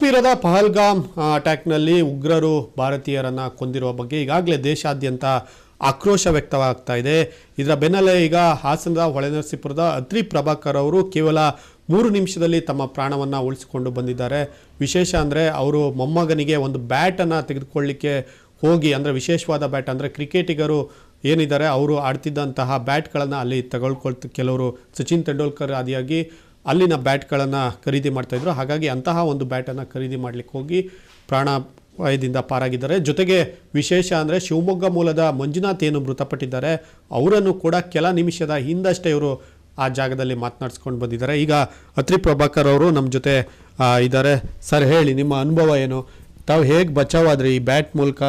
ಕಾಶ್ಮೀರದ ಪಹಲ್ಗಾಮ್ ಅಟ್ಯಾಕ್ನಲ್ಲಿ ಉಗ್ರರು ಭಾರತೀಯರನ್ನು ಕೊಂದಿರುವ ಬಗ್ಗೆ ಈಗಾಗಲೇ ದೇಶಾದ್ಯಂತ ಆಕ್ರೋಶ ವ್ಯಕ್ತವಾಗ್ತಾ ಇದೆ. ಇದರ ಬೆನ್ನಲ್ಲೇ ಈಗ ಹಾಸನದ ಹೊಳೆನರಸೀಪುರದ ಅತ್ರಿ ಪ್ರಭಾಕರ್ ಅವರು ಕೇವಲ 3 ನಿಮಿಷದಲ್ಲಿ ತಮ್ಮ ಪ್ರಾಣವನ್ನು ಉಳಿಸಿಕೊಂಡು ಬಂದಿದ್ದಾರೆ. ವಿಶೇಷ ಅಂದರೆ ಅವರು ಮೊಮ್ಮಗನಿಗೆ ಒಂದು ಬ್ಯಾಟನ್ನು ತೆಗೆದುಕೊಳ್ಳಿಕ್ಕೆ ಹೋಗಿ, ಅಂದರೆ ವಿಶೇಷವಾದ ಬ್ಯಾಟ್, ಅಂದರೆ ಕ್ರಿಕೆಟಿಗರು ಏನಿದ್ದಾರೆ ಅವರು ಆಡ್ತಿದ್ದಂತಹ ಬ್ಯಾಟ್ಗಳನ್ನು ಅಲ್ಲಿ ಕೆಲವರು ಸಚಿನ್ ತೆಂಡೂಲ್ಕರ್ ಆದಿಯಾಗಿ ಅಲ್ಲಿನ ಬ್ಯಾಟ್ಗಳನ್ನು ಖರೀದಿ ಮಾಡ್ತಾಯಿದ್ರು. ಹಾಗಾಗಿ ಅಂತಹ ಒಂದು ಬ್ಯಾಟನ್ನು ಖರೀದಿ ಮಾಡಲಿಕ್ಕೆ ಹೋಗಿ ಪ್ರಾಣಾಪಾಯದಿಂದ ಪಾರಾಗಿದ್ದಾರೆ. ಜೊತೆಗೆ ವಿಶೇಷ ಅಂದರೆ ಶಿವಮೊಗ್ಗ ಮೂಲದ ಮಂಜುನಾಥ್ ಏನು ಮೃತಪಟ್ಟಿದ್ದಾರೆ ಅವರನ್ನು ಕೂಡ ಕೆಲ ನಿಮಿಷದ ಹಿಂದಷ್ಟೇ ಇವರು ಆ ಜಾಗದಲ್ಲಿ ಮಾತನಾಡಿಸ್ಕೊಂಡು ಬಂದಿದ್ದಾರೆ. ಈಗ ಅತ್ರಿ ಪ್ರಭಾಕರ್ ಅವರು ನಮ್ಮ ಜೊತೆ ಇದ್ದಾರೆ. ಸರ್, ಹೇಳಿ, ನಿಮ್ಮ ಅನುಭವ ಏನು? ತಾವು ಹೇಗೆ ಬಚಾವಾದ್ರಿ? ಈ ಬ್ಯಾಟ್ ಮೂಲಕ,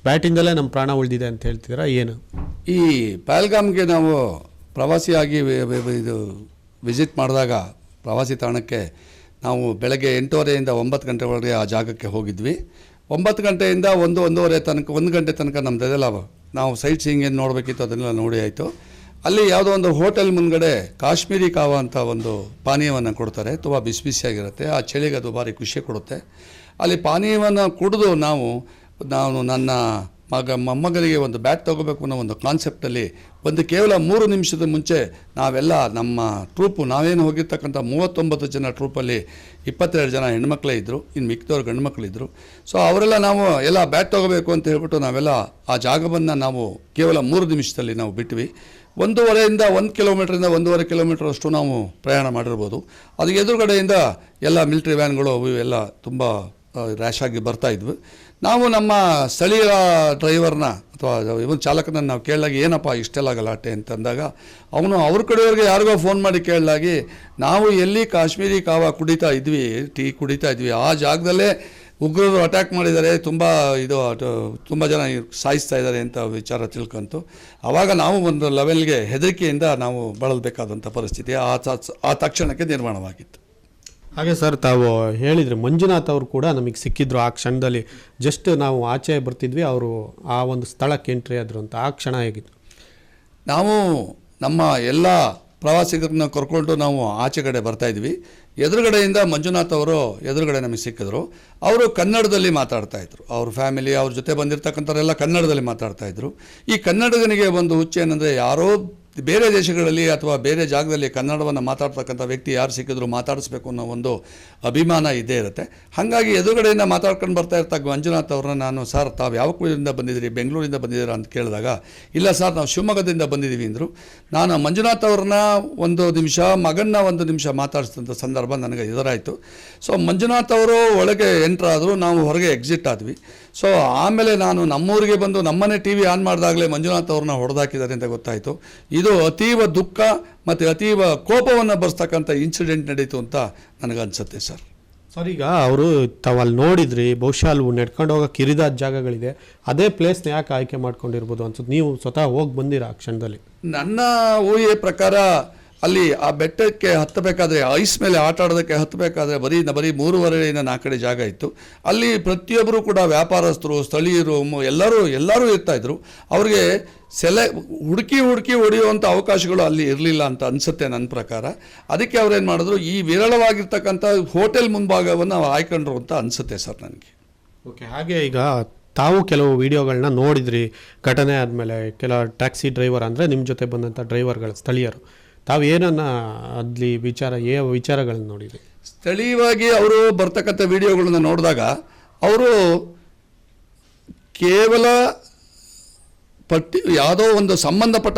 ಬ್ಯಾಟಿಂದಲೇ ನಮ್ಮ ಪ್ರಾಣ ಉಳಿದಿದೆ ಅಂತ ಹೇಳ್ತಿದ್ದೀರಾ, ಏನು? ಈ ಪಹಲ್ಗಾಮ್ಗೆ ನಾವು ಪ್ರವಾಸಿಯಾಗಿ ಇದು ವಿಸಿಟ್ ಮಾಡಿದಾಗ ಪ್ರವಾಸಿ ತಾಣಕ್ಕೆ ನಾವು ಬೆಳಗ್ಗೆ 8:30ಯಿಂದ 9 ಗಂಟೆವರೆಗೆ ಆ ಜಾಗಕ್ಕೆ ಹೋಗಿದ್ವಿ. 9 ಗಂಟೆಯಿಂದ 1-1:30 ತನಕ 1 ಗಂಟೆ ತನಕ ನಮ್ಮದೆಲ್ಲ ನಾವು ಸೈಟ್ ಸೀಯಿಂಗ್ ಏನು ನೋಡಬೇಕಿತ್ತು ಅದನ್ನೆಲ್ಲ ನೋಡಿ ಆಯಿತು. ಅಲ್ಲಿ ಯಾವುದೋ ಒಂದು ಹೋಟೆಲ್ ಮುಂದ್ಗಡೆ ಕಾಶ್ಮೀರಿ ಕಾವಾ ಅಂತ ಒಂದು ಪಾನೀಯವನ್ನು ಕೊಡ್ತಾರೆ. ತುಂಬ ಬಿಸಿ ಬಿಸಿಯಾಗಿರುತ್ತೆ. ಆ ಚಳಿಗೆ ಅದು ಭಾರಿ ಖುಷಿ ಕೊಡುತ್ತೆ. ಅಲ್ಲಿ ಪಾನೀಯವನ್ನು ಕುಡಿದು ನಾನು ನನ್ನ ಮೊಮ್ಮಗನಿಗೆ ಒಂದು ಬ್ಯಾಟ್ ತೊಗೋಬೇಕು ಅನ್ನೋ ಒಂದು ಕಾನ್ಸೆಪ್ಟಲ್ಲಿ ಕೇವಲ 3 ನಿಮಿಷದ ಮುಂಚೆ ನಾವೆಲ್ಲ ನಮ್ಮ ಟ್ರೂಪು, ನಾವೇನು ಹೋಗಿರ್ತಕ್ಕಂಥ 39 ಜನ ಟ್ರೂಪಲ್ಲಿ 22 ಜನ ಹೆಣ್ಮಕ್ಳೇ ಇದ್ದರು, ಇನ್ನು ಮಿಕ್ಕಿದವ್ರು ಗಂಡು ಮಕ್ಕಳಿದ್ದರು. ಸೊ ಅವರೆಲ್ಲ ನಾವು ಎಲ್ಲ ಬ್ಯಾಟ್ ತೊಗೋಬೇಕು ಅಂತ ಹೇಳ್ಬಿಟ್ಟು ನಾವೆಲ್ಲ ಆ ಜಾಗವನ್ನು ನಾವು ಕೇವಲ 3 ನಿಮಿಷದಲ್ಲಿ ನಾವು ಬಿಟ್ವಿ. 1.5 ಕಿಲೋಮೀಟ್ರಿಂದ 1.5 ಕಿಲೋಮೀಟರ್ ಅಷ್ಟು ನಾವು ಪ್ರಯಾಣ ಮಾಡಿರ್ಬೋದು. ಅದು ಎದುರುಗಡೆಯಿಂದ ಎಲ್ಲ ಮಿಲಿಟ್ರಿ ವ್ಯಾನ್ಗಳು ಅವು ಎಲ್ಲ ತುಂಬ ರ್ಯಾಶಾಗಿ ಬರ್ತಾಯಿದ್ವು. ನಾವು ನಮ್ಮ ಸ್ಥಳೀಯ ಡ್ರೈವರ್ನ ಅಥವಾ ಇವನ್ ಚಾಲಕನನ್ನು ನಾವು ಕೇಳಲಾಗಿ, ಏನಪ್ಪ ಇಷ್ಟೆಲ್ಲ ಗಲಾಟೆ ಅಂತಂದಾಗ ಅವನು ಅವ್ರ ಕಡೆಯವ್ರಿಗೆ ಯಾರಿಗೋ ಫೋನ್ ಮಾಡಿ ಕೇಳಲಾಗಿ, ನಾವು ಎಲ್ಲಿ ಕಾಶ್ಮೀರಿ ಕಾವಾ ಕುಡಿತಾ ಇದ್ವಿ, ಟೀ ಕುಡಿತಾ ಇದ್ವಿ, ಆ ಜಾಗದಲ್ಲೇ ಉಗ್ರರು ಅಟ್ಯಾಕ್ ಮಾಡಿದ್ದಾರೆ, ತುಂಬ ಜನ ಸಾಯಿಸ್ತಾ ಇದ್ದಾರೆ ಅಂತ ವಿಚಾರ ತಿಳ್ಕೊಂತು. ಆವಾಗ ನಾವು ಒಂದು ಲೆವೆಲ್ಗೆ ಹೆದರಿಕೆಯಿಂದ ನಾವು ಬಳಲಬೇಕಾದಂಥ ಪರಿಸ್ಥಿತಿ ಆ ತಕ್ಷಣಕ್ಕೆ ನಿರ್ಮಾಣವಾಗಿತ್ತು. ಹಾಗೆ ಸರ್, ತಾವು ಹೇಳಿದರೆ ಮಂಜುನಾಥ್ ಅವರು ಕೂಡ ನಮಗೆ ಸಿಕ್ಕಿದ್ರು ಆ ಕ್ಷಣದಲ್ಲಿ. ಜಸ್ಟ್ ನಾವು ಆಚೆ ಬರ್ತಿದ್ವಿ, ಅವರು ಆ ಒಂದು ಸ್ಥಳಕ್ಕೆ ಎಂಟ್ರಿ ಆದರು ಅಂತ. ಆ ಕ್ಷಣ ಹೇಗಿತ್ತು? ನಾವು ನಮ್ಮ ಎಲ್ಲ ಪ್ರವಾಸಿಗರನ್ನ ಕರ್ಕೊಂಡು ನಾವು ಆಚೆ ಕಡೆ ಬರ್ತಾಯಿದ್ವಿ. ಎದುರುಗಡೆಯಿಂದ ಮಂಜುನಾಥ್ ಅವರು ಎದುರುಗಡೆ ನಮಗೆ ಸಿಕ್ಕಿದ್ರು. ಅವರು ಕನ್ನಡದಲ್ಲಿ ಮಾತಾಡ್ತಾಯಿದ್ರು. ಅವ್ರ ಫ್ಯಾಮಿಲಿ, ಅವ್ರ ಜೊತೆ ಬಂದಿರತಕ್ಕಂಥವರೆಲ್ಲ ಕನ್ನಡದಲ್ಲಿ ಮಾತಾಡ್ತಾಯಿದ್ರು. ಈ ಕನ್ನಡಿಗನಿಗೆ ಒಂದು ಹುಚ್ಚು ಏನಂದರೆ, ಯಾರೋ ಬೇರೆ ದೇಶಗಳಲ್ಲಿ ಅಥವಾ ಬೇರೆ ಜಾಗದಲ್ಲಿ ಕನ್ನಡವನ್ನು ಮಾತಾಡ್ತಕ್ಕಂಥ ವ್ಯಕ್ತಿ ಯಾರು ಸಿಕ್ಕಿದ್ರು ಮಾತಾಡಿಸ್ಬೇಕು ಅನ್ನೋ ಒಂದು ಅಭಿಮಾನ ಇದ್ದೇ ಇರುತ್ತೆ. ಹಾಗಾಗಿ ಎದುರುಗಡೆಯಿಂದ ಮಾತಾಡ್ಕೊಂಡು ಬರ್ತಾ ಇರ್ತಾಗ ಮಂಜುನಾಥ್ ಅವ್ರನ್ನ ನಾನು, ಸರ್ ತಾವು ಯಾವ ಊರಿಂದ ಬಂದಿದ್ದೀರಿ, ಬೆಂಗಳೂರಿಂದ ಬಂದಿದ್ದೀರಾ ಅಂತ ಕೇಳಿದಾಗ, ಇಲ್ಲ ಸರ್ ನಾವು ಶಿವಮೊಗ್ಗದಿಂದ ಬಂದಿದ್ದೀವಿ ಅಂದರು. ನಾನು ಮಂಜುನಾಥ್ ಅವ್ರನ್ನ 1 ನಿಮಿಷ, ಮಗನ್ನ 1 ನಿಮಿಷ ಮಾತಾಡಿಸಿದಂಥ ಸಂದರ್ಭ ನನಗೆ ಎದುರಾಯಿತು. ಸೊ ಮಂಜುನಾಥ್ ಅವರು ಒಳಗೆ ಎಂಟ್ರಾದರು, ನಾವು ಹೊರಗೆ ಎಕ್ಸಿಟ್ ಆದ್ವಿ. ಸೊ ಆಮೇಲೆ ನಾನು ನಮ್ಮೂರಿಗೆ ಬಂದು ನಮ್ಮನೆ TV ಆನ್ ಮಾಡಿದಾಗಲೇ ಮಂಜುನಾಥ್ ಅವ್ರನ್ನ ಹೊಡೆದಾಕಿದ್ದಾರೆ ಅಂತ ಗೊತ್ತಾಯಿತು. ಇದು ಅತೀವ ದುಃಖ ಮತ್ತು ಅತೀವ ಕೋಪವನ್ನು ಬರೆಸ್ತಕ್ಕಂಥ ಇನ್ಸಿಡೆಂಟ್ ನಡೀತು ಅಂತ ನನಗನ್ಸುತ್ತೆ ಸರ್. ಸರ್, ಈಗ ಅವರು ತಾವಲ್ಲಿ ನೋಡಿದ್ರಿ, ಬಹುಶಃ ಅಲ್ಲಿ ನಡ್ಕೊಂಡು ಹೋಗೋಕೆ ಕಿರಿದಾದ ಜಾಗಗಳಿದೆ, ಅದೇ ಪ್ಲೇಸ್ನ ಯಾಕೆ ಆಯ್ಕೆ ಮಾಡ್ಕೊಂಡಿರ್ಬೋದು ಅನ್ಸುತ್ತೆ? ನೀವು ಸ್ವತಃ ಹೋಗಿ ಬಂದಿರಾ ಆ ಕ್ಷಣದಲ್ಲಿ? ನನ್ನ ಊಹೆಯ ಪ್ರಕಾರ ಅಲ್ಲಿ ಆ ಬೆಟ್ಟಕ್ಕೆ ಹತ್ತಬೇಕಾದ್ರೆ, ಐಸ್ ಮೇಲೆ ಆಟ ಆಡೋದಕ್ಕೆ ಹತ್ತಬೇಕಾದ್ರೆ ಬರೀ 3.5 4 ಜಾಗ ಇತ್ತು. ಅಲ್ಲಿ ಪ್ರತಿಯೊಬ್ಬರು ಕೂಡ ವ್ಯಾಪಾರಸ್ಥರು, ಸ್ಥಳೀಯರು ಎಲ್ಲರೂ ಇರ್ತಾಯಿದ್ರು. ಅವ್ರಿಗೆ ಹುಡುಕಿ ಹೊಡೆಯುವಂಥ ಅವಕಾಶಗಳು ಅಲ್ಲಿ ಇರಲಿಲ್ಲ ಅಂತ ಅನಿಸುತ್ತೆ ನನ್ನ ಪ್ರಕಾರ. ಅದಕ್ಕೆ ಅವ್ರೇನು ಮಾಡಿದ್ರು, ಈ ವಿರಳವಾಗಿರ್ತಕ್ಕಂಥ ಹೋಟೆಲ್ ಮುಂಭಾಗವನ್ನು ಆಯ್ಕೊಂಡ್ರು ಅಂತ ಅನಿಸುತ್ತೆ ಸರ್ ನನಗೆ. ಓಕೆ. ಹಾಗೆ ಈಗ ತಾವು ಕೆಲವು ವಿಡಿಯೋಗಳನ್ನ ನೋಡಿದ್ರಿ ಘಟನೆ ಆದಮೇಲೆ. ಕೆಲ ಟ್ಯಾಕ್ಸಿ ಡ್ರೈವರ್, ಅಂದರೆ ನಿಮ್ಮ ಜೊತೆ ಬಂದಂಥ ಡ್ರೈವರ್ಗಳು ಸ್ಥಳೀಯರು, ತಾವು ಏನನ್ನು ಅಲ್ಲಿ ವಿಚಾರಗಳನ್ನು ನೋಡಿದ್ರಿ? ಸ್ಥಳೀಯವಾಗಿ ಅವರು ಬರ್ತಕ್ಕಂಥ ವಿಡಿಯೋಗಳನ್ನ ನೋಡಿದಾಗ ಅವರು ಕೇವಲ ಯಾವುದೋ ಒಂದು ಸಂಬಂಧಪಟ್ಟ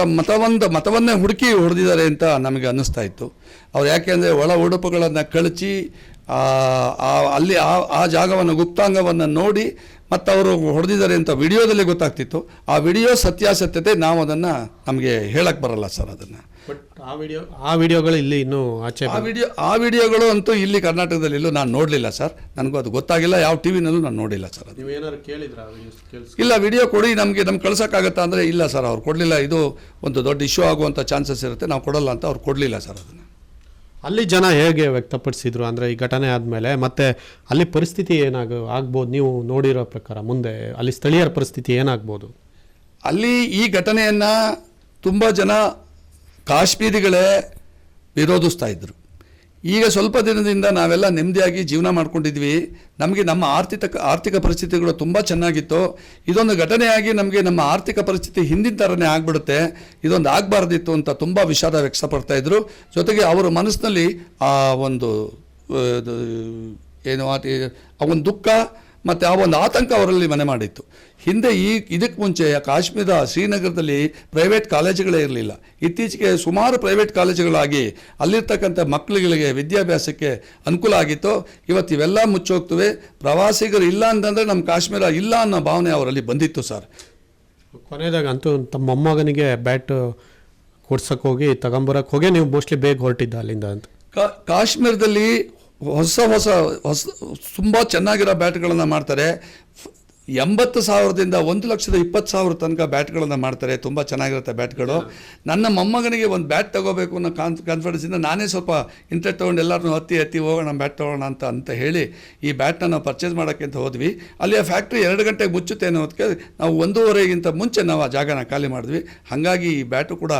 ಮತವನ್ನೇ ಹುಡುಕಿ ಹೊಡೆದಿದ್ದಾರೆ ಅಂತ ನಮಗೆ ಅನ್ನಿಸ್ತಾ ಇತ್ತು. ಅವ್ರು ಯಾಕೆಂದರೆ ಒಳ ಉಡುಪುಗಳನ್ನು ಕಳಚಿ ಅಲ್ಲಿ ಆ ಜಾಗವನ್ನು, ಗುಪ್ತಾಂಗವನ್ನು ನೋಡಿ ಮತ್ತು ಅವರು ಹೊಡೆದಿದ್ದಾರೆ ಅಂತ ವಿಡಿಯೋದಲ್ಲಿ ಗೊತ್ತಾಗ್ತಿತ್ತು. ಆ ವಿಡಿಯೋ ಸತ್ಯಾಸತ್ಯತೆ ನಾವು ಅದನ್ನು ನಮಗೆ ಹೇಳಕ್ಕೆ ಬರಲ್ಲ ಸರ್. ಅದನ್ನು ಆ ವಿಡಿಯೋಗಳು ಇಲ್ಲಿ ಇನ್ನೂ ಆಚೆ, ಆ ವಿಡಿಯೋಗಳು ಅಂತೂ ಇಲ್ಲಿ ಕರ್ನಾಟಕದಲ್ಲಿ ಎಲ್ಲೂ ನಾನು ನೋಡಲಿಲ್ಲ ಸರ್. ನನಗೂ ಅದು ಗೊತ್ತಾಗಿಲ್ಲ, ಯಾವ ಟಿವಿನಲ್ಲೂ ನಾನು ನೋಡಿಲ್ಲ ಸರ್. ಅದು ನೀವೇನಾದ್ರು ಕೇಳಿದ್ರಾ? ಇಲ್ಲ, ವಿಡಿಯೋ ಕೊಡಿ ನಮಗೆ ಕಳ್ಸೋಕ್ಕಾಗತ್ತಾ ಅಂದರೆ, ಇಲ್ಲ ಸರ್ ಅವ್ರು ಕೊಡಲಿಲ್ಲ, ಇದು ಒಂದು ದೊಡ್ಡ ಇಶ್ಯೂ ಆಗುವಂಥ ಚಾನ್ಸಸ್ ಇರುತ್ತೆ, ನಾವು ಕೊಡಲ್ಲ ಅಂತ ಅವ್ರು ಕೊಡಲಿಲ್ಲ ಸರ್ ಅದನ್ನು. ಅಲ್ಲಿ ಜನ ಹೇಗೆ ವ್ಯಕ್ತಪಡಿಸಿದ್ರು ಅಂದರೆ ಈ ಘಟನೆ ಆದಮೇಲೆ? ಮತ್ತು ಅಲ್ಲಿ ಪರಿಸ್ಥಿತಿ ಆಗ್ಬೋದು ನೀವು ನೋಡಿರೋ ಪ್ರಕಾರ? ಮುಂದೆ ಅಲ್ಲಿ ಸ್ಥಳೀಯರ ಪರಿಸ್ಥಿತಿ ಏನಾಗ್ಬೋದು? ಅಲ್ಲಿ ಈ ಘಟನೆಯನ್ನು ತುಂಬ ಜನ ಕಾಶ್ಮೀರಿಗಳೇ ವಿರೋಧಿಸ್ತಾ ಇದ್ದರು. ಈಗ ಸ್ವಲ್ಪ ದಿನದಿಂದ ನಾವೆಲ್ಲ ನೆಮ್ಮದಿಯಾಗಿ ಜೀವನ ಮಾಡ್ಕೊಂಡಿದ್ವಿ. ನಮಗೆ ನಮ್ಮ ಆರ್ಥಿಕ ಪರಿಸ್ಥಿತಿಗಳು ತುಂಬ ಚೆನ್ನಾಗಿತ್ತು. ಇದೊಂದು ಘಟನೆಯಾಗಿ ನಮಗೆ ನಮ್ಮ ಆರ್ಥಿಕ ಪರಿಸ್ಥಿತಿ ಹಿಂದಿನ ಥರನೇ ಆಗಿಬಿಡುತ್ತೆ, ಇದೊಂದು ಆಗಬಾರ್ದಿತ್ತು ಅಂತ ತುಂಬ ವಿಷಾದ ವ್ಯಕ್ತಪಡ್ತಾ ಇದ್ರು. ಜೊತೆಗೆ ಅವರ ಮನಸ್ಸಿನಲ್ಲಿ ಆ ಒಂದು ಏನು ಆ ಒಂದು ದುಃಖ ಮತ್ತು ಆ ಒಂದು ಆತಂಕ ಅವರಲ್ಲಿ ಮನೆ ಮಾಡಿತ್ತು. ಹಿಂದೆ ಇದಕ್ಕೆ ಮುಂಚೆ ಕಾಶ್ಮೀರ ಶ್ರೀನಗರದಲ್ಲಿ ಪ್ರೈವೇಟ್ ಕಾಲೇಜುಗಳೇ ಇರಲಿಲ್ಲ. ಇತ್ತೀಚೆಗೆ ಸುಮಾರು ಪ್ರೈವೇಟ್ ಕಾಲೇಜುಗಳಾಗಿ ಅಲ್ಲಿರ್ತಕ್ಕಂಥ ಮಕ್ಕಳುಗಳಿಗೆ ವಿದ್ಯಾಭ್ಯಾಸಕ್ಕೆ ಅನುಕೂಲ ಆಗಿತ್ತು. ಇವತ್ತು ಇವೆಲ್ಲ ಮುಚ್ಚೋಗ್ತವೆ. ಪ್ರವಾಸಿಗರು ಇಲ್ಲ ಅಂತಂದರೆ ನಮ್ಮ ಕಾಶ್ಮೀರ ಇಲ್ಲ ಅನ್ನೋ ಭಾವನೆ ಅವರಲ್ಲಿ ಬಂದಿತ್ತು ಸರ್. ಕೊನೆಯದಾಗ ಅಂತೂ ತಮ್ಮ ಮೊಮ್ಮಗನಿಗೆ ಬ್ಯಾಟ್ ಕೊಡ್ಸಕ್ಕೆ ಹೋಗಿ ತಗೊಂಬರಕ್ಕೆ ಹೋಗಿ ನೀವು ಮೋಸ್ಟ್ಲಿ ಬೇಗ ಹೊರಟಿದ್ದ ಅಲ್ಲಿಂದ ಅಂತ. ಕಾಶ್ಮೀರದಲ್ಲಿ ಹೊಸ ತುಂಬ ಚೆನ್ನಾಗಿರೋ ಬ್ಯಾಟ್ಗಳನ್ನು ಮಾಡ್ತಾರೆ. 80,000ದಿಂದ 1,20,000 ತನಕ ಬ್ಯಾಟ್ಗಳನ್ನು ಮಾಡ್ತಾರೆ. ತುಂಬ ಚೆನ್ನಾಗಿರುತ್ತೆ ಬ್ಯಾಟ್ಗಳು. ನನ್ನ ಮೊಮ್ಮಗನಿಗೆ ಒಂದು ಬ್ಯಾಟ್ ತೊಗೋಬೇಕು ಅನ್ನೋ ಕಾನ್ಫಿಡೆನ್ಸಿಂದ ನಾನೇ ಸ್ವಲ್ಪ ಇಂಟ್ರೆಸ್ಟ್ ತೊಗೊಂಡು ಎಲ್ಲರೂ ಹತ್ತಿ ಹೋಗೋಣ ಬ್ಯಾಟ್ ತೊಗೊಳ್ಳೋಣ ಅಂತ ಹೇಳಿ ಈ ಬ್ಯಾಟ್ನ ನಾವು ಪರ್ಚೇಸ್ ಮಾಡೋಕ್ಕೆ ಅಂತ ಹೋದ್ವಿ. ಅಲ್ಲಿ ಆ ಫ್ಯಾಕ್ಟ್ರಿ 2 ಗಂಟೆಗೆ ಮುಚ್ಚುತ್ತೆ ಅನ್ನೋದಕ್ಕೆ ನಾವು 1:30ಗಿಂತ ಮುಂಚೆ ನಾವು ಆ ಜಾಗನ ಖಾಲಿ ಮಾಡಿದ್ವಿ. ಹಾಗಾಗಿ ಈ ಬ್ಯಾಟು ಕೂಡ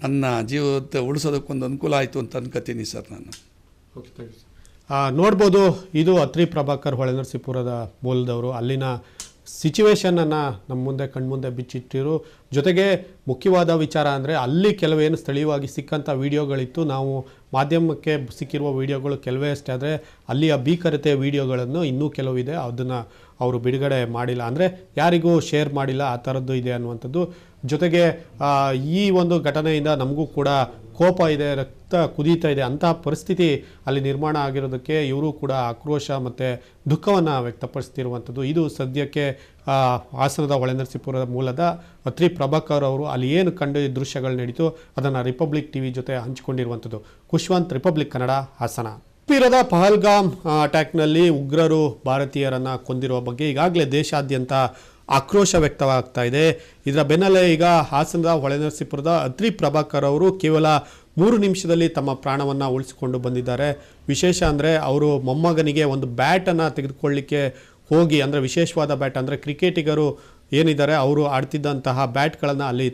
ನನ್ನ ಜೀವದ ಉಳಿಸೋದಕ್ಕೊಂದು ಅನುಕೂಲ ಆಯಿತು ಅಂತ ಅನ್ಕೋತೀನಿ ಸರ್ ನಾನು. ನೋಡ್ಬೋದು, ಇದು ಅತ್ರಿ ಪ್ರಭಾಕರ್ ಹೊಳೆನರಸೀಪುರದ ಮೂಲದವರು. ಅಲ್ಲಿನ ಸಿಚುವೇಶನನ್ನು ನಮ್ಮ ಮುಂದೆ ಕಣ್ಮುಂದೆ ಬಿಚ್ಚಿಟ್ಟಿರು. ಜೊತೆಗೆ ಮುಖ್ಯವಾದ ವಿಚಾರ ಅಂದರೆ ಅಲ್ಲಿ ಕೆಲವೇನು ಸ್ಥಳೀಯವಾಗಿ ಸಿಕ್ಕಂಥ ವಿಡಿಯೋಗಳಿತ್ತು. ನಾವು ಮಾಧ್ಯಮಕ್ಕೆ ಸಿಕ್ಕಿರುವ ವಿಡಿಯೋಗಳು ಕೆಲವೇ ಅಷ್ಟೇ. ಆದರೆ ಅಲ್ಲಿಯ ಭೀಕರತೆಯ ವಿಡಿಯೋಗಳನ್ನು ಇನ್ನೂ ಕೆಲವಿದೆ, ಅದನ್ನು ಅವರು ಬಿಡುಗಡೆ ಮಾಡಿಲ್ಲ, ಅಂದರೆ ಯಾರಿಗೂ ಶೇರ್ ಮಾಡಿಲ್ಲ, ಆ ಥರದ್ದು ಇದೆ ಅನ್ನುವಂಥದ್ದು. ಜೊತೆಗೆ ಈ ಒಂದು ಘಟನೆಯಿಂದ ನಮಗೂ ಕೂಡ ಕೋಪ ಇದೆ, ರಕ್ತ ಕುದೀತಾ ಇದೆ. ಅಂತಹ ಪರಿಸ್ಥಿತಿ ಅಲ್ಲಿ ನಿರ್ಮಾಣ ಆಗಿರೋದಕ್ಕೆ ಇವರು ಕೂಡ ಆಕ್ರೋಶ ಮತ್ತು ದುಃಖವನ್ನು ವ್ಯಕ್ತಪಡಿಸ್ತಿರುವಂಥದ್ದು. ಇದು ಸದ್ಯಕ್ಕೆ ಹಾಸನದ ಹೊಳೆನರಸೀಪುರದ ಮೂಲದ ಅತ್ರಿ ಪ್ರಭಾಕರ್ ಅವರು ಅಲ್ಲಿ ಏನು ಕಂಡು ದೃಶ್ಯಗಳು ನಡೀತು ಅದನ್ನು ರಿಪಬ್ಲಿಕ್ ಟಿವಿ ಜೊತೆ ಹಂಚಿಕೊಂಡಿರುವಂಥದ್ದು. ಖುಷ್ವಂತ್, ರಿಪಬ್ಲಿಕ್ ಕನ್ನಡ, ಹಾಸನ. ಕಾಶ್ಮೀರದ ಪಹಲ್ಗಾಮ್ ಅಟ್ಯಾಕ್ನಲ್ಲಿ ಉಗ್ರರು ಭಾರತೀಯರನ್ನು ಕೊಂದಿರುವ ಬಗ್ಗೆ ಈಗಾಗಲೇ ದೇಶಾದ್ಯಂತ ಆಕ್ರೋಶ ವ್ಯಕ್ತವಾಗ್ತಾ ಇದೆ. ಇದರ ಬೆನ್ನಲ್ಲೇ ಈಗ ಹಾಸನದ ಹೊಳೆನರಸೀಪುರದ ಅತ್ರಿ ಪ್ರಭಾಕರ್ ಅವರು ಕೇವಲ 3 ನಿಮಿಷದಲ್ಲಿ ತಮ್ಮ ಪ್ರಾಣವನ್ನು ಉಳಿಸಿಕೊಂಡು ಬಂದಿದ್ದಾರೆ. ವಿಶೇಷ ಅಂದರೆ ಅವರು ಮೊಮ್ಮಗನಿಗೆ ಒಂದು ಬ್ಯಾಟನ್ನು ತೆಗೆದುಕೊಳ್ಳಿಕ್ಕೆ ಹೋಗಿ, ಅಂದರೆ ವಿಶೇಷವಾದ ಬ್ಯಾಟ್, ಅಂದರೆ ಕ್ರಿಕೆಟಿಗರು ಏನಿದ್ದಾರೆ ಅವರು ಆಡ್ತಿದ್ದಂತಹ ಬ್ಯಾಟ್ಗಳನ್ನು ಅಲ್ಲಿ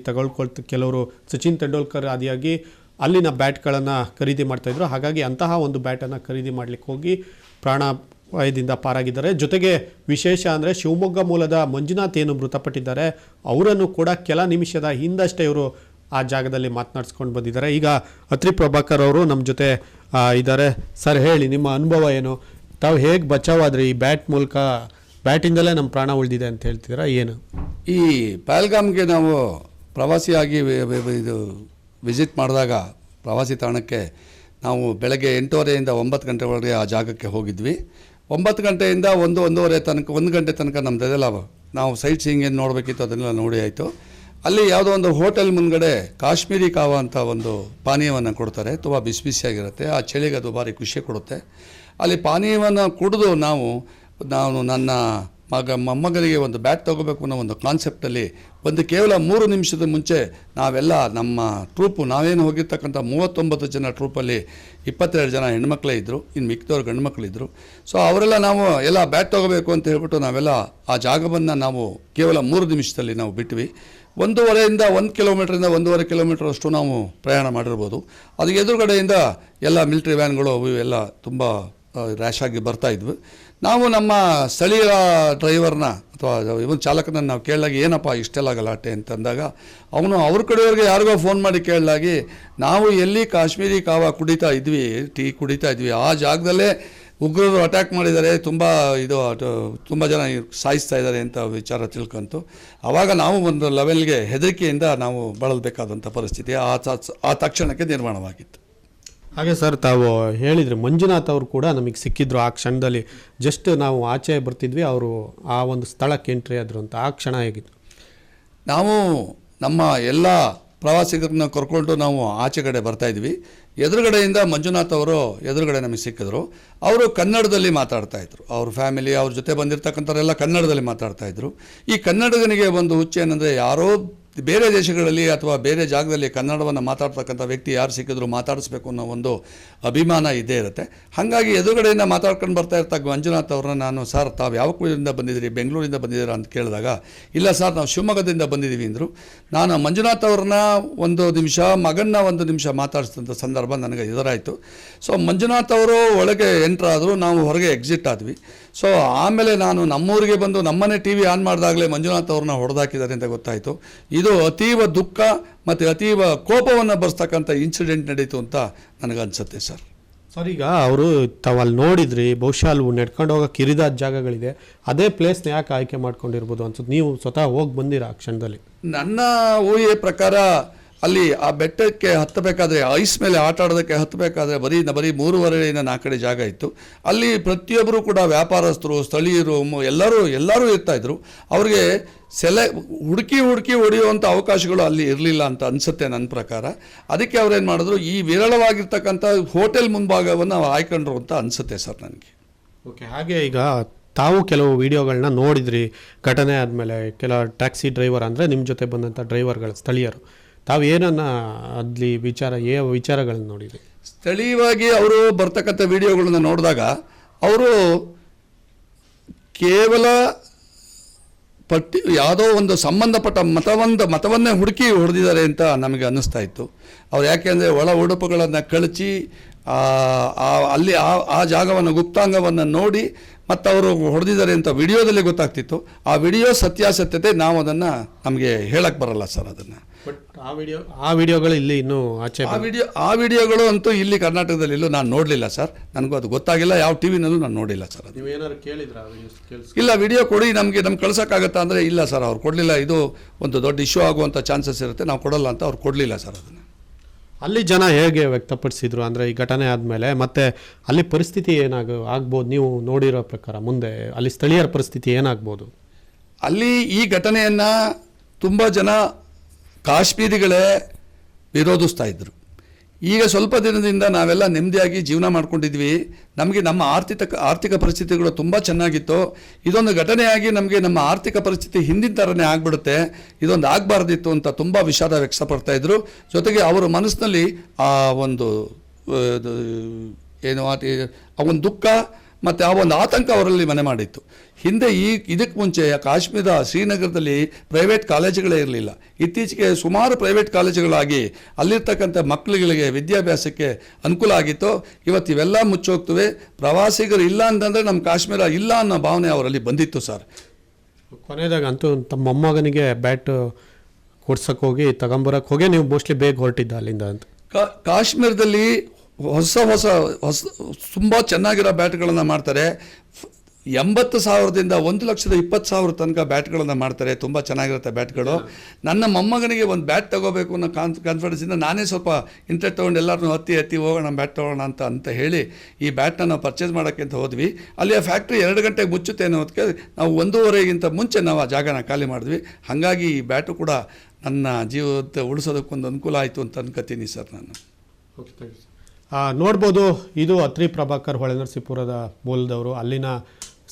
ಕೆಲವರು ಸಚಿನ್ ತೆಂಡೂಲ್ಕರ್ ಆದಿಯಾಗಿ ಅಲ್ಲಿನ ಬ್ಯಾಟ್ಗಳನ್ನು ಖರೀದಿ ಮಾಡ್ತಾಯಿದ್ರು. ಹಾಗಾಗಿ ಅಂತಹ ಒಂದು ಬ್ಯಾಟನ್ನು ಖರೀದಿ ಮಾಡಲಿಕ್ಕೆ ಹೋಗಿ ಪ್ರಾಣಾಪಾಯದಿಂದ ಪಾರಾಗಿದ್ದಾರೆ. ಜೊತೆಗೆ ವಿಶೇಷ ಅಂದರೆ ಶಿವಮೊಗ್ಗ ಮೂಲದ ಮಂಜುನಾಥ್ ಏನು ಮೃತಪಟ್ಟಿದ್ದಾರೆ ಅವರನ್ನು ಕೂಡ ಕೆಲ ನಿಮಿಷದ ಹಿಂದಷ್ಟೇ ಇವರು ಆ ಜಾಗದಲ್ಲಿ ಮಾತನಾಡಿಸ್ಕೊಂಡು ಬಂದಿದ್ದಾರೆ. ಈಗ ಅತ್ರಿ ಪ್ರಭಾಕರ್ ಅವರು ನಮ್ಮ ಜೊತೆ ಇದ್ದಾರೆ. ಸರ್, ಹೇಳಿ, ನಿಮ್ಮ ಅನುಭವ ಏನು? ತಾವು ಹೇಗೆ ಬಚಾವಾದ್ರಿ ಈ ಬ್ಯಾಟ್ ಮೂಲಕ? ಬ್ಯಾಟಿಂದಲೇ ನಮ್ಮ ಪ್ರಾಣ ಉಳಿದಿದೆ ಅಂತ ಹೇಳ್ತಿದ್ದೀರಾ, ಏನು? ಈ ಪಹಲ್ಗಾಮ್ಗೆ ನಾವು ಪ್ರವಾಸಿಯಾಗಿ ಇದು ವಿಸಿಟ್ ಮಾಡಿದಾಗ ಪ್ರವಾಸಿ ತಾಣಕ್ಕೆ ನಾವು ಬೆಳಗ್ಗೆ 8:30ಯಿಂದ 9 ಗಂಟೆವರೆಗೆ ಆ ಜಾಗಕ್ಕೆ ಹೋಗಿದ್ವಿ. 9 ಗಂಟೆಯಿಂದ 1-1:30 ತನಕ 1 ಗಂಟೆ ತನಕ ನಮ್ಮದೆಲ್ಲ ನಾವು ಸೈಟ್ ಸೀಯಿಂಗ್ ಏನು ನೋಡಬೇಕಿತ್ತು ಅದನ್ನೆಲ್ಲ ನೋಡಿ ಆಯಿತು. ಅಲ್ಲಿ ಯಾವುದೋ ಒಂದು ಹೋಟೆಲ್ ಮುಂದ್ಗಡೆ ಕಾಶ್ಮೀರಿ ಕಾವಾ ಅಂತ ಒಂದು ಪಾನೀಯವನ್ನು ಕೊಡ್ತಾರೆ. ತುಂಬ ಬಿಸಿಯಾಗಿರುತ್ತೆ. ಆ ಚಳಿಗೆ ಅದು ಭಾರಿ ಖುಷಿ ಕೊಡುತ್ತೆ. ಅಲ್ಲಿ ಪಾನೀಯವನ್ನು ಕುಡಿದು ನಾವು ನನ್ನ ಮೊಮ್ಮಗನಿಗೆ ಒಂದು ಬ್ಯಾಟ್ ತೊಗೋಬೇಕು ಅನ್ನೋ ಒಂದು ಕಾನ್ಸೆಪ್ಟಲ್ಲಿ ಕೇವಲ 3 ನಿಮಿಷದ ಮುಂಚೆ ನಾವೆಲ್ಲ ನಮ್ಮ ಟ್ರೂಪು, ನಾವೇನು ಹೋಗಿರ್ತಕ್ಕಂಥ 39 ಜನ ಟ್ರೂಪಲ್ಲಿ 22 ಜನ ಹೆಣ್ಮಕ್ಳೇ ಇದ್ದರು, ಇನ್ನು ಮಿಕ್ಕಿದವ್ರು ಗಂಡು ಮಕ್ಕಳಿದ್ದರು. ಸೊ ಅವರೆಲ್ಲ ನಾವು ಎಲ್ಲ ಬ್ಯಾಟ್ ತೊಗೋಬೇಕು ಅಂತ ಹೇಳ್ಬಿಟ್ಟು ನಾವೆಲ್ಲ ಆ ಜಾಗವನ್ನು ನಾವು ಕೇವಲ 3 ನಿಮಿಷದಲ್ಲಿ ನಾವು ಬಿಟ್ವಿ. 1 ಕಿಲೋಮೀಟ್ರಿಂದ 1.5 ಕಿಲೋಮೀಟರ್ ಅಷ್ಟು ನಾವು ಪ್ರಯಾಣ ಮಾಡಿರ್ಬೋದು. ಅದಕ್ಕೆ ಎದುರುಗಡೆಯಿಂದ ಎಲ್ಲ ಮಿಲಿಟ್ರಿ ವ್ಯಾನ್ಗಳು ಇವೆಲ್ಲ ತುಂಬ ರ್ಯಾಶ್ ಆಗಿ ಬರ್ತಾಯಿದ್ವಿ. ನಾವು ನಮ್ಮ ಸ್ಥಳೀಯ ಡ್ರೈವರ್ನ ಅಥವಾ ಇವನ್ ಚಾಲಕನನ್ನು ನಾವು ಕೇಳಲಾಗಿ, ಏನಪ್ಪ ಇಷ್ಟೆಲ್ಲ ಗಲಾಟೆ ಅಂತಂದಾಗ ಅವನು ಅವ್ರ ಕಡೆಯವ್ರಿಗೆ ಯಾರಿಗೋ ಫೋನ್ ಮಾಡಿ ಕೇಳಲಾಗಿ, ನಾವು ಎಲ್ಲಿ ಕಾಶ್ಮೀರಿ ಕಾವಾ ಟೀ ಕುಡಿತಾ ಇದ್ವಿ ಆ ಜಾಗದಲ್ಲೇ ಉಗ್ರರು ಅಟ್ಯಾಕ್ ಮಾಡಿದ್ದಾರೆ, ತುಂಬ ಜನ ಸಾಯಿಸ್ತಾ ಇದ್ದಾರೆ ಅಂತ ವಿಚಾರ ತಿಳ್ಕೊಂತು. ಆವಾಗ ನಾವು ಒಂದು ಲೆವೆಲ್ಗೆ ಹೆದರಿಕೆಯಿಂದ ನಾವು ಬಳಲಬೇಕಾದಂಥ ಪರಿಸ್ಥಿತಿ ಆ ತಕ್ಷಣಕ್ಕೆ ನಿರ್ಮಾಣವಾಗಿತ್ತು. ಹಾಗೆ ಸರ್, ತಾವು ಹೇಳಿದ್ರಿ ಮಂಜುನಾಥ್ ಅವರು ಕೂಡ ನಮಗೆ ಸಿಕ್ಕಿದ್ರು. ಆ ಕ್ಷಣದಲ್ಲಿ ಜಸ್ಟ್ ನಾವು ಆಚೆ ಬರ್ತಿದ್ವಿ, ಅವರು ಆ ಒಂದು ಸ್ಥಳಕ್ಕೆ ಎಂಟ್ರಿ ಆದರು ಅಂತ. ಆ ಕ್ಷಣ ಹೇಗಿತ್ತು? ನಾವು ನಮ್ಮ ಎಲ್ಲ ಪ್ರವಾಸಿಗರನ್ನ ಕರ್ಕೊಂಡು ನಾವು ಆಚೆ ಕಡೆ ಬರ್ತಾಯಿದ್ವಿ. ಎದುರುಗಡೆಯಿಂದ ಮಂಜುನಾಥ್ ಅವರು ಎದುರುಗಡೆ ನಮಗೆ ಸಿಕ್ಕಿದ್ರು. ಅವರು ಕನ್ನಡದಲ್ಲಿ ಮಾತಾಡ್ತಾಯಿದ್ರು. ಅವ್ರ ಫ್ಯಾಮಿಲಿ, ಅವ್ರ ಜೊತೆ ಬಂದಿರತಕ್ಕಂಥವರೆಲ್ಲ ಕನ್ನಡದಲ್ಲಿ ಮಾತಾಡ್ತಾಯಿದ್ರು. ಈ ಕನ್ನಡಿಗನಿಗೆ ಒಂದು ಹುಚ್ಚು ಏನಂದರೆ, ಯಾರೋ ಬೇರೆ ದೇಶಗಳಲ್ಲಿ ಅಥವಾ ಬೇರೆ ಜಾಗದಲ್ಲಿ ಕನ್ನಡವನ್ನು ಮಾತಾಡ್ತಕ್ಕಂಥ ವ್ಯಕ್ತಿ ಯಾರು ಸಿಕ್ಕಿದ್ರು ಮಾತಾಡಿಸ್ಬೇಕು ಅನ್ನೋ ಒಂದು ಅಭಿಮಾನ ಇದ್ದೇ ಇರುತ್ತೆ. ಹಾಗಾಗಿ ಎದುರುಗಡೆಯಿಂದ ಮಾತಾಡ್ಕೊಂಡು ಬರ್ತಾ ಇರ್ತಾ ಮಂಜುನಾಥ್ ಅವ್ರನ್ನ ನಾನು, ಸರ್ ತಾವು ಯಾವ ಊರಿಂದ ಬಂದಿದ್ದೀರಿ, ಬೆಂಗಳೂರಿಂದ ಬಂದಿದ್ದೀರಾ ಅಂತ ಕೇಳಿದಾಗ, ಇಲ್ಲ ಸರ್ ನಾವು ಶಿವಮೊಗ್ಗದಿಂದ ಬಂದಿದ್ದೀವಿ ಅಂದರು. ನಾನು ಮಂಜುನಾಥ್ ಅವ್ರನ್ನ ಒಂದು ನಿಮಿಷ, ಮಗನ್ನ ಒಂದು ನಿಮಿಷ ಮಾತಾಡಿಸಿದಂಥ ಸಂದರ್ಭ ನನಗೆ ಎದುರಾಯಿತು. ಸೊ ಮಂಜುನಾಥ್ ಅವರು ಒಳಗೆ ಎಂಟ್ರ್ ಆದರು, ನಾವು ಹೊರಗೆ ಎಕ್ಸಿಟ್ ಆದ್ವಿ. ಸೊ ಆಮೇಲೆ ನಾನು ನಮ್ಮೂರಿಗೆ ಬಂದು ನಮ್ಮನೆ ಟಿ ವಿ ಆನ್ ಮಾಡಿದಾಗಲೇ ಮಂಜುನಾಥ್ ಅವ್ರನ್ನ ಹೊಡೆದಾಕಿದ್ದಾರೆ ಅಂತ ಗೊತ್ತಾಯಿತು. ಇದು ಅತೀವ ದುಃಖ ಮತ್ತು ಅತೀವ ಕೋಪವನ್ನು ಬರೆಸ್ತಕ್ಕಂಥ ಇನ್ಸಿಡೆಂಟ್ ನಡೀತು ಅಂತ ನನಗನ್ಸುತ್ತೆ ಸರ್. ಸರ್, ಈಗ ಅವರು ತಾವು ಅಲ್ಲಿ ನೋಡಿದ್ರಿ, ಬಹುಶಃ ಅಲ್ಲಿ ನಡ್ಕೊಂಡು ಹೋಗೋಕೆ ಕಿರಿದಾದ ಜಾಗಗಳಿದೆ, ಅದೇ ಪ್ಲೇಸ್ನ ಯಾಕೆ ಆಯ್ಕೆ ಮಾಡ್ಕೊಂಡಿರ್ಬೋದು ಅನ್ಸುತ್ತೆ? ನೀವು ಸ್ವತಃ ಹೋಗಿ ಬಂದಿರಾ ಆ ಕ್ಷಣದಲ್ಲಿ? ನನ್ನ ಊಹೆಯ ಪ್ರಕಾರ ಅಲ್ಲಿ ಆ ಬೆಟ್ಟಕ್ಕೆ ಹತ್ತಬೇಕಾದ್ರೆ, ಐಸ್ ಮೇಲೆ ಆಟ ಆಡೋದಕ್ಕೆ ಹತ್ತಬೇಕಾದ್ರೆ ಬರೀ 3.5 4 ಅಡಿ ಜಾಗ ಇತ್ತು. ಅಲ್ಲಿ ಪ್ರತಿಯೊಬ್ಬರು ಕೂಡ ವ್ಯಾಪಾರಸ್ಥರು, ಸ್ಥಳೀಯರು ಎಲ್ಲರೂ ಇರ್ತಾಯಿದ್ರು. ಅವ್ರಿಗೆ ಹುಡುಕಿ ಹೊಡೆಯುವಂಥ ಅವಕಾಶಗಳು ಅಲ್ಲಿ ಇರಲಿಲ್ಲ ಅಂತ ಅನಿಸುತ್ತೆ ನನ್ನ ಪ್ರಕಾರ. ಅದಕ್ಕೆ ಅವ್ರೇನು ಮಾಡಿದ್ರು, ಈ ವಿರಳವಾಗಿರ್ತಕ್ಕಂಥ ಹೋಟೆಲ್ ಮುಂಭಾಗವನ್ನು ಆಯ್ಕೊಂಡ್ರು ಅಂತ ಅನಿಸುತ್ತೆ ಸರ್ ನನಗೆ. ಓಕೆ, ಹಾಗೆ ಈಗ ತಾವು ಕೆಲವು ವಿಡಿಯೋಗಳನ್ನ ನೋಡಿದ್ರಿ ಘಟನೆ ಆದಮೇಲೆ. ಕೆಲ ಟ್ಯಾಕ್ಸಿ ಡ್ರೈವರ್ ಅಂದರೆ ನಿಮ್ಮ ಜೊತೆ ಬಂದಂಥ ಡ್ರೈವರ್ಗಳು ಸ್ಥಳೀಯರು, ತಾವು ಏನನ್ನ ಅಲ್ಲಿ ವಿಚಾರಗಳನ್ನ ನೋಡಿದ್ರಿ? ಸ್ಥಳೀಯವಾಗಿ ಅವರು ಬರ್ತಕ್ಕಂಥ ವಿಡಿಯೋಗಳನ್ನ ನೋಡಿದಾಗ ಅವರು ಕೇವಲ ಯಾವುದೋ ಒಂದು ಸಂಬಂಧಪಟ್ಟ ಮತವನ್ನೇ ಹುಡುಕಿ ಹೊಡೆದಿದ್ದಾರೆ ಅಂತ ನಮಗೆ ಅನ್ನಿಸ್ತಾ ಇತ್ತು. ಅವ್ರು ಯಾಕೆಂದರೆ ಒಳ ಉಡುಪುಗಳನ್ನು ಕಳಚಿ ಅಲ್ಲಿ ಆ ಜಾಗವನ್ನು, ಗುಪ್ತಾಂಗವನ್ನು ನೋಡಿ ಮತ್ತು ಅವರು ಹೊಡೆದಿದ್ದಾರೆ ಅಂತ ವಿಡಿಯೋದಲ್ಲಿ ಗೊತ್ತಾಗ್ತಿತ್ತು. ಆ ವಿಡಿಯೋ ಸತ್ಯಾಸತ್ಯತೆ ನಾವು ಅದನ್ನು ನಮಗೆ ಹೇಳಕ್ಕೆ ಬರಲ್ಲ ಸರ್. ಅದನ್ನು ಬಟ್ ಆ ವಿಡಿಯೋಗಳು ಇಲ್ಲಿ ಇನ್ನೂ ಆಚೆ ಆ ವಿಡಿಯೋಗಳು ಅಂತೂ ಇಲ್ಲಿ ಕರ್ನಾಟಕದಲ್ಲಿ ಎಲ್ಲೂ ನಾನು ನೋಡಲಿಲ್ಲ ಸರ್. ನನಗೂ ಅದು ಗೊತ್ತಾಗಿಲ್ಲ, ಯಾವ ಟಿ ವಿನಲ್ಲೂ ನಾನು ನೋಡಿಲ್ಲ ಸರ್. ಅದು ನೀವೇನಾದ್ರು ಕೇಳಿದ್ರಾ? ಇಲ್ಲ, ವಿಡಿಯೋ ಕೊಡಿ ನಮಗೆ ಕಳ್ಸೋಕ್ಕಾಗತ್ತಾ ಅಂದರೆ ಇಲ್ಲ ಸರ್, ಅವ್ರು ಕೊಡಲಿಲ್ಲ. ಇದು ಒಂದು ದೊಡ್ಡ ಇಶ್ಯೂ ಆಗುವಂಥ ಚಾನ್ಸಸ್ ಇರುತ್ತೆ, ನಾವು ಕೊಡಲ್ಲ ಅಂತ ಅವ್ರು ಕೊಡಲಿಲ್ಲ ಸರ್. ಅದನ್ನು ಅಲ್ಲಿ ಜನ ಹೇಗೆ ವ್ಯಕ್ತಪಡಿಸಿದ್ರು ಅಂದರೆ ಈ ಘಟನೆ ಆದಮೇಲೆ, ಮತ್ತು ಅಲ್ಲಿ ಪರಿಸ್ಥಿತಿ ಆಗ್ಬೋದು ನೀವು ನೋಡಿರೋ ಪ್ರಕಾರ? ಮುಂದೆ ಅಲ್ಲಿ ಸ್ಥಳೀಯರ ಪರಿಸ್ಥಿತಿ ಏನಾಗ್ಬೋದು? ಅಲ್ಲಿ ಈ ಘಟನೆಯನ್ನು ತುಂಬ ಜನ ಕಾಶ್ಮೀರಿಗಳೇ ವಿರೋಧಿಸ್ತಾ ಇದ್ದರು. ಈಗ ಸ್ವಲ್ಪ ದಿನದಿಂದ ನಾವೆಲ್ಲ ನೆಮ್ಮದಿಯಾಗಿ ಜೀವನ ಮಾಡ್ಕೊಂಡಿದ್ವಿ, ನಮಗೆ ನಮ್ಮ ಆರ್ಥಿಕ ಪರಿಸ್ಥಿತಿಗಳು ತುಂಬ ಚೆನ್ನಾಗಿತ್ತು. ಇದೊಂದು ಘಟನೆಯಾಗಿ ನಮಗೆ ನಮ್ಮ ಆರ್ಥಿಕ ಪರಿಸ್ಥಿತಿ ಹಿಂದಿನ ಥರನೇ ಆಗಿಬಿಡುತ್ತೆ, ಇದೊಂದು ಆಗಬಾರ್ದಿತ್ತು ಅಂತ ತುಂಬ ವಿಷಾದ ವ್ಯಕ್ತಪಡ್ತಾಯಿದ್ರು. ಜೊತೆಗೆ ಅವರ ಮನಸ್ಸಿನಲ್ಲಿ ಆ ಒಂದು ಆ ಒಂದು ದುಃಖ ಮತ್ತು ಆ ಒಂದು ಆತಂಕ ಅವರಲ್ಲಿ ಮನೆ ಮಾಡಿತ್ತು. ಹಿಂದೆ ಇದಕ್ಕೆ ಮುಂಚೆ ಕಾಶ್ಮೀರ ಶ್ರೀನಗರದಲ್ಲಿ ಪ್ರೈವೇಟ್ ಕಾಲೇಜುಗಳೇ ಇರಲಿಲ್ಲ. ಇತ್ತೀಚೆಗೆ ಸುಮಾರು ಪ್ರೈವೇಟ್ ಕಾಲೇಜುಗಳಾಗಿ ಅಲ್ಲಿರ್ತಕ್ಕಂಥ ಮಕ್ಕಳುಗಳಿಗೆ ವಿದ್ಯಾಭ್ಯಾಸಕ್ಕೆ ಅನುಕೂಲ ಆಗಿತ್ತು. ಇವತ್ತು ಇವೆಲ್ಲ ಮುಚ್ಚೋಗ್ತವೆ. ಪ್ರವಾಸಿಗರು ಇಲ್ಲ ಅಂತಂದರೆ ನಮ್ಮ ಕಾಶ್ಮೀರ ಇಲ್ಲ ಅನ್ನೋ ಭಾವನೆ ಅವರಲ್ಲಿ ಬಂದಿತ್ತು ಸರ್. ಕೊನೆಯದಾಗ ಅಂತೂ ತಮ್ಮ ಮೊಮ್ಮಗನಿಗೆ ಬ್ಯಾಟ್ ಕೊಡ್ಸಕ್ಕೆ ಹೋಗಿ ತಗೊಂಬರಕ್ಕೆ ಹೋಗಿ ನೀವು ಮೋಸ್ಟ್ಲಿ ಬೇಗ ಹೊರಟಿದ್ದ ಅಲ್ಲಿಂದ ಅಂತ. ಕಾಶ್ಮೀರದಲ್ಲಿ ಹೊಸ ತುಂಬ ಚೆನ್ನಾಗಿರೋ ಬ್ಯಾಟ್ಗಳನ್ನು ಮಾಡ್ತಾರೆ. 80,000ದಿಂದ 1,20,000 ತನಕ ಬ್ಯಾಟ್ಗಳನ್ನು ಮಾಡ್ತಾರೆ. ತುಂಬ ಚೆನ್ನಾಗಿರುತ್ತೆ ಬ್ಯಾಟ್ಗಳು. ನನ್ನ ಮೊಮ್ಮಗನಿಗೆ ಒಂದು ಬ್ಯಾಟ್ ತೊಗೋಬೇಕು ಅನ್ನೋ ಕಾನ್ಫಿಡೆನ್ಸಿಂದ ನಾನೇ ಸ್ವಲ್ಪ ಇಂಟ್ರೆಸ್ಟ್ ತೊಗೊಂಡು ಎಲ್ಲರೂ ಹತ್ತಿ ಹೋಗೋಣ ಬ್ಯಾಟ್ ತೊಗೊಳ್ಳೋಣ ಅಂತ ಹೇಳಿ ಈ ಬ್ಯಾಟ್ನ ನಾವು ಪರ್ಚೇಸ್ ಮಾಡೋಕ್ಕೆ ಅಂತ ಹೋದ್ವಿ. ಅಲ್ಲಿ ಆ ಫ್ಯಾಕ್ಟ್ರಿ 2 ಗಂಟೆಗೆ ಮುಚ್ಚುತ್ತೆ ಅನ್ನೋದಕ್ಕೆ ನಾವು 1:30ಗಿಂತ ಮುಂಚೆ ನಾವು ಆ ಜಾಗನ ಖಾಲಿ ಮಾಡಿದ್ವಿ. ಹಾಗಾಗಿ ಈ ಬ್ಯಾಟು ಕೂಡ ನನ್ನ ಜೀವದ ಉಳಿಸೋದಕ್ಕೊಂದು ಅನುಕೂಲ ಆಯಿತು ಅಂತ ಅನ್ಕೋತೀನಿ ಸರ್ ನಾನು. Okay, thank you sir. ನೋಡ್ಬೋದು, ಇದು ಅತ್ರಿ ಪ್ರಭಾಕರ್ ಹೊಳೆನರಸೀಪುರದ ಮೂಲದವರು. ಅಲ್ಲಿನ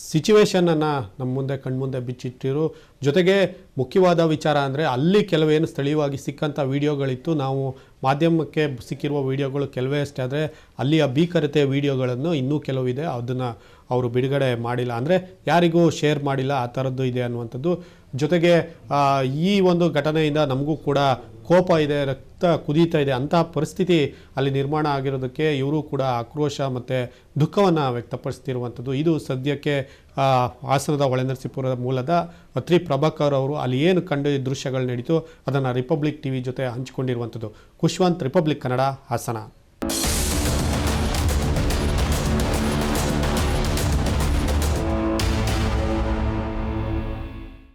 ಸಿಚುವೇಶನನ್ನು ನಮ್ಮ ಮುಂದೆ ಕಣ್ಮುಂದೆ ಬಿಚ್ಚಿಟ್ಟಿರು. ಜೊತೆಗೆ ಮುಖ್ಯವಾದ ವಿಚಾರ ಅಂದರೆ ಅಲ್ಲಿ ಕೆಲವೇನು ಸ್ಥಳೀಯವಾಗಿ ಸಿಕ್ಕಂಥ ವಿಡಿಯೋಗಳಿತ್ತು. ನಾವು ಮಾಧ್ಯಮಕ್ಕೆ ಸಿಕ್ಕಿರುವ ವಿಡಿಯೋಗಳು ಕೆಲವೇ ಅಷ್ಟೇ, ಆದರೆ ಅಲ್ಲಿಯ ಭೀಕರತೆಯ ವಿಡಿಯೋಗಳನ್ನು ಇನ್ನೂ ಕೆಲವಿದೆ, ಅದನ್ನು ಅವರು ಬಿಡುಗಡೆ ಮಾಡಿಲ್ಲ, ಅಂದರೆ ಯಾರಿಗೂ ಶೇರ್ ಮಾಡಿಲ್ಲ, ಆ ಥರದ್ದು ಇದೆ ಅನ್ನುವಂಥದ್ದು. ಜೊತೆಗೆ ಈ ಒಂದು ಘಟನೆಯಿಂದ ನಮಗೂ ಕೂಡ ಕೋಪ ಇದೆ, ರಕ್ತ ಕುದೀತಾ ಇದೆ. ಅಂತಹ ಪರಿಸ್ಥಿತಿ ಅಲ್ಲಿ ನಿರ್ಮಾಣ ಆಗಿರೋದಕ್ಕೆ ಇವರು ಕೂಡ ಆಕ್ರೋಶ ಮತ್ತು ದುಃಖವನ್ನು ವ್ಯಕ್ತಪಡಿಸ್ತಿರುವಂಥದ್ದು. ಇದು ಸದ್ಯಕ್ಕೆ ಹಾಸನದ ಹೊಳೆನರಸೀಪುರದ ಮೂಲದ ಅತ್ರಿ ಪ್ರಭಾಕರ್ ಅವರು ಅಲ್ಲಿ ಏನು ಕಂಡು ದೃಶ್ಯಗಳು ನಡೀತು ಅದನ್ನು ರಿಪಬ್ಲಿಕ್ ಟಿವಿ ಜೊತೆ ಹಂಚಿಕೊಂಡಿರುವಂಥದ್ದು. ಖುಷ್ವಂತ್, ರಿಪಬ್ಲಿಕ್ ಕನ್ನಡ, ಹಾಸನ.